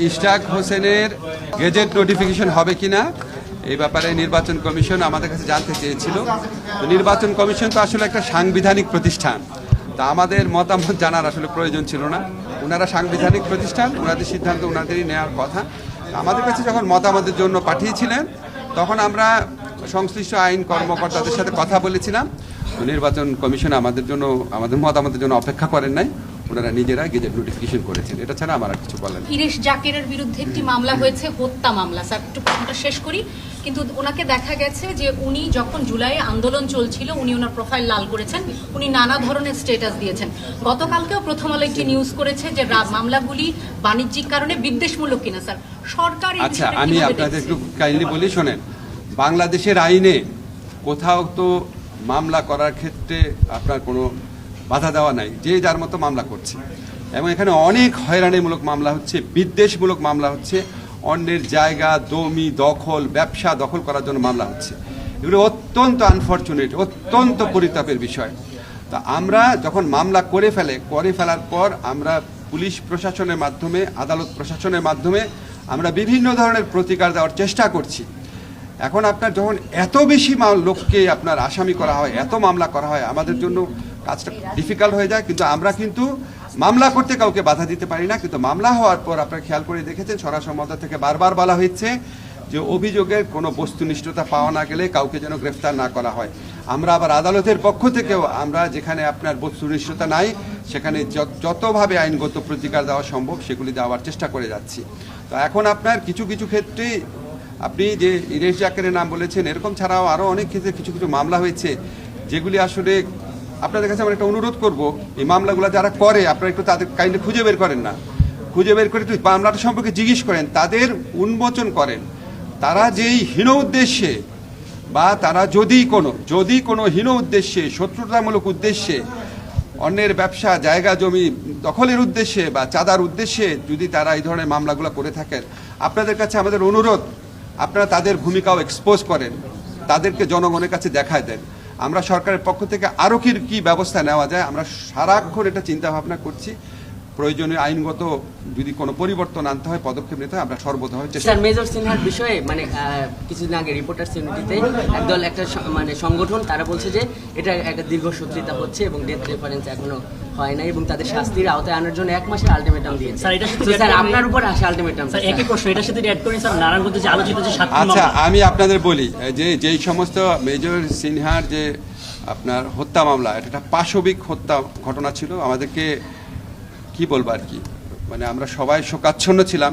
ইশরাক হোসেনের gazette notification হবে কিনা এই ব্যাপারে নির্বাচন কমিশন আমাদের কাছে জানতে চেয়েছিল। তো নির্বাচন কমিশন তো আসলে একটা সাংবিধানিক প্রতিষ্ঠান, তা আমাদের মতামত জানার আসলে প্রয়োজন ছিল না। ওনারা সাংবিধানিক প্রতিষ্ঠান, ওনাদের সিদ্ধান্ত ওনাদেরই নেওয়ার কথা। আমাদের কাছে যখন মতামতের জন্য পাঠিয়েছিলেন তখন আমরা সংশ্লিষ্ট আইন কর্মকর্তাদের সাথে কথা বলেছিলাম। নির্বাচন কমিশন আমাদের মতামতের জন্য অপেক্ষা করেন নাই, ওনারা নিজেরা গেজেট নোটিফিকেশন করেছেন। এটা ছাড়া আমার আর কিছু বলার নেই। ইরেশ জাকেরের বিরুদ্ধে একটি মামলা হয়েছে, হত্যা মামলা। স্যার একটু প্রশ্নটা শেষ করি। কিন্তু ওনাকে দেখা গেছে যে উনি যখন জুলাই আন্দোলন চলছিল উনি ওনার প্রোফাইল লাল করেছেন, উনি নানা ধরনের স্ট্যাটাস দিয়েছেন। গতকালকেও প্রথম আলো একটি নিউজ করেছে যে মামলাগুলি বাণিজ্যিক কারণে বিদ্বেষমূলক কিনা। স্যার সরকার আচ্ছা, আমি আপনাদের একটু কাইন্ডলি বলি শোনেন। বাংলাদেশের আইনে কোথাও তো মামলা করার ক্ষেত্রে আপনার কোনো বাধা দেওয়া নাই, যে যার মতো মামলা করছে। এবং এখানে অনেক হয়রানিমূলক মামলা হচ্ছে, বিদ্বেষমূলক মামলা হচ্ছে, অন্যের জায়গা জমি দখল, ব্যবসা দখল করার জন্য মামলা হচ্ছে। এগুলো অত্যন্ত আনফর্চুনেট, অত্যন্ত পরিতাপের বিষয়। তা আমরা যখন মামলা করে ফেলার পর আমরা পুলিশ প্রশাসনের মাধ্যমে, আদালত প্রশাসনের মাধ্যমে আমরা বিভিন্ন ধরনের প্রতিকার দেওয়ার চেষ্টা করছি। এখন আপনার যখন এত বেশি লোককে আপনার আসামি করা হয়, এত মামলা করা হয়, আমাদের জন্য কাজটা ডিফিকাল্ট হয়ে যায়। কিন্তু আমরা কিন্তু মামলা করতে কাউকে বাধা দিতে পারি না। কিন্তু মামলা হওয়ার পর আপনারা খেয়াল করে দেখেছেন স্বরাষ্ট্র থেকে বারবার বলা হয়েছে যে অভিযোগের কোনো বস্তুনিষ্ঠতা পাওয়া না গেলে কাউকে যেন গ্রেফতার না করা হয়। আমরা আবার আদালতের পক্ষ থেকেও আমরা যেখানে আপনার বস্তুনিষ্ঠতা নাই সেখানে যতভাবে আইনগত প্রতিকার দেওয়া সম্ভব সেগুলি দেওয়ার চেষ্টা করে যাচ্ছি। তো এখন আপনার কিছু কিছু ক্ষেত্রে আপনি যে ইরেশ জাকেরের নাম বলেছেন, এরকম ছাড়াও আরও অনেক ক্ষেত্রে কিছু কিছু মামলা হয়েছে যেগুলি আসলে আপনাদের কাছে আমরা একটা অনুরোধ করব, এই মামলাগুলো যারা করে আপনারা একটু তাদের কাইন্ডলি খুঁজে বের করেন না, খুঁজে বের করে একটু মামলাটা সম্পর্কে জিজ্ঞেস করেন, তাদের উন্মোচন করেন। তারা যেই হীন উদ্দেশ্যে বা তারা যদি কোনো হীন উদ্দেশ্যে, শত্রুতামূলক উদ্দেশ্যে, অন্যের ব্যবসা জায়গা জমি দখলের উদ্দেশ্যে বা চাঁদার উদ্দেশ্যে যদি তারা এই ধরনের মামলাগুলো করে থাকেন, আপনাদের কাছে আমাদের অনুরোধ আপনারা তাদের ভূমিকাও এক্সপোজ করেন, তাদেরকে জনগণের কাছে দেখায় দেন। আমরা সরকারের পক্ষ থেকে আরও কি ব্যবস্থা নেওয়া যায় আমরা সারাক্ষণ এটা চিন্তা ভাবনা করছি। প্রয়োজনীয় আইনগত যদি কোনো পরিবর্তন আনতে হয়, পদক্ষেপ নিতে হয়, আমরা সর্বদা স্যার মেজর সিনহার বিষয়ে কিছুদিন আগে রিপোর্টার্স ইউনিটিতে একদল একটা সংগঠন তারা বলছে যে এটা একটা দীর্ঘসূত্রিতা হচ্ছে এবং ডেথ রেফারেন্স এখনো হয় না এবং তাদের শাস্তির আওতায় আনার জন্য 1 মাসের আলটিমেটাম দিয়েছে। স্যার এটা স্যার আপনার উপর আসে আলটিমেটাম। স্যার একই প্রশ্ন, এটার সাথে অ্যাড করেন স্যার নারায়ণগঞ্জে যে আলোচিত যে 7টি মামলা। আচ্ছা, আমি আপনাদের বলি যে যেই সমস্ত মেজর সিনহার যে আপনার হত্যা মামলা, এটা একটা পাশবিক হত্যা ঘটনা ছিল। আমাদেরকে কি বলবো আর কি, আমরা সবাই শোকাচ্ছন্ন ছিলাম।